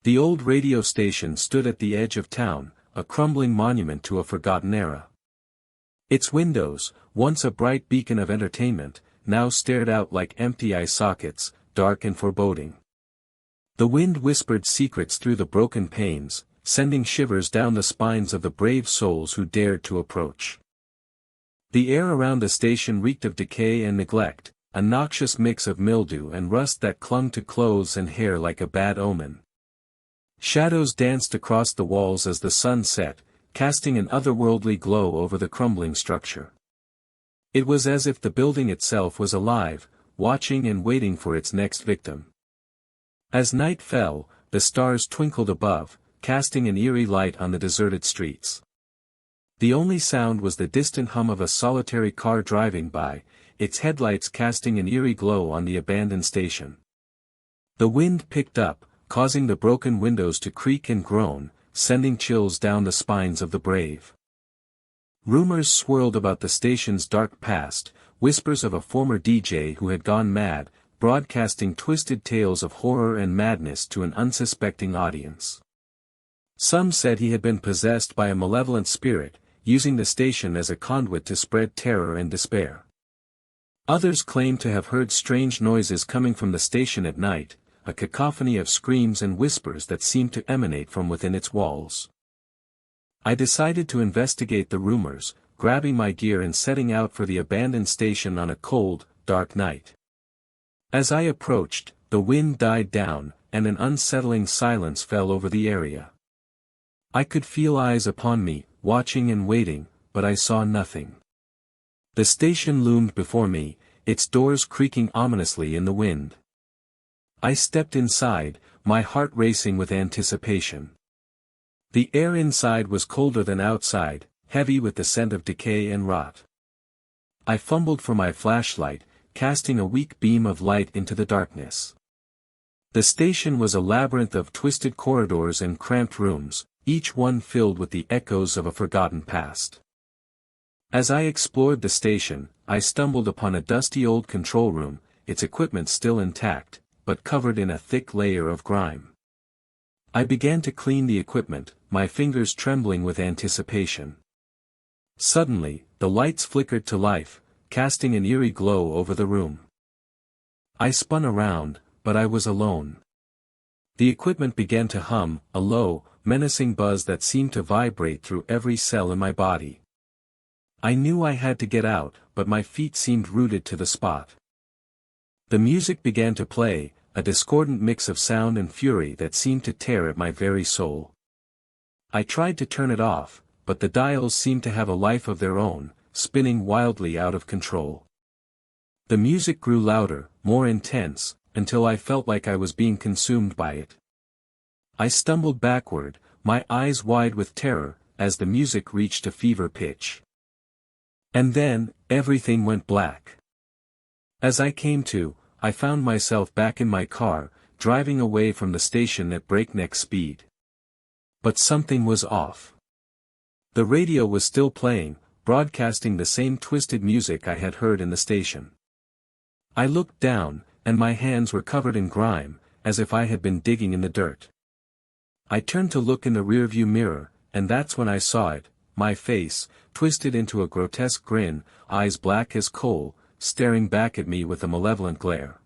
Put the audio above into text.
The old radio station stood at the edge of town, a crumbling monument to a forgotten era. Its windows, once a bright beacon of entertainment, now stared out like empty eye sockets, dark and foreboding. The wind whispered secrets through the broken panes, sending shivers down the spines of the brave souls who dared to approach. The air around the station reeked of decay and neglect, a noxious mix of mildew and rust that clung to clothes and hair like a bad omen. Shadows danced across the walls as the sun set, casting an otherworldly glow over the crumbling structure. It was as if the building itself was alive, watching and waiting for its next victim. As night fell, the stars twinkled above, casting an eerie light on the deserted streets. The only sound was the distant hum of a solitary car driving by, its headlights casting an eerie glow on the abandoned station. The wind picked up, causing the broken windows to creak and groan, sending chills down the spines of the brave. Rumors swirled about the station's dark past, whispers of a former DJ who had gone mad, broadcasting twisted tales of horror and madness to an unsuspecting audience. Some said he had been possessed by a malevolent spirit, using the station as a conduit to spread terror and despair. Others claimed to have heard strange noises coming from the station at night, a cacophony of screams and whispers that seemed to emanate from within its walls. I decided to investigate the rumors, grabbing my gear and setting out for the abandoned station on a cold, dark night. As I approached, the wind died down, and an unsettling silence fell over the area. I could feel eyes upon me, watching and waiting, but I saw nothing. The station loomed before me, its doors creaking ominously in the wind. I stepped inside, my heart racing with anticipation. The air inside was colder than outside, heavy with the scent of decay and rot. I fumbled for my flashlight, casting a weak beam of light into the darkness. The station was a labyrinth of twisted corridors and cramped rooms, each one filled with the echoes of a forgotten past. As I explored the station, I stumbled upon a dusty old control room, its equipment still intact, but covered in a thick layer of grime. I began to clean the equipment, my fingers trembling with anticipation. Suddenly, the lights flickered to life, casting an eerie glow over the room. I spun around, but I was alone. The equipment began to hum, a low, menacing buzz that seemed to vibrate through every cell in my body. I knew I had to get out, but my feet seemed rooted to the spot. The music began to play, a discordant mix of sound and fury that seemed to tear at my very soul. I tried to turn it off, but the dials seemed to have a life of their own, spinning wildly out of control. The music grew louder, more intense, until I felt like I was being consumed by it. I stumbled backward, my eyes wide with terror, as the music reached a fever pitch. And then, everything went black. As I came to, I found myself back in my car, driving away from the station at breakneck speed. But something was off. The radio was still playing, broadcasting the same twisted music I had heard in the station. I looked down, and my hands were covered in grime, as if I had been digging in the dirt. I turned to look in the rearview mirror, and that's when I saw it, my face, twisted into a grotesque grin, eyes black as coal, staring back at me with a malevolent glare.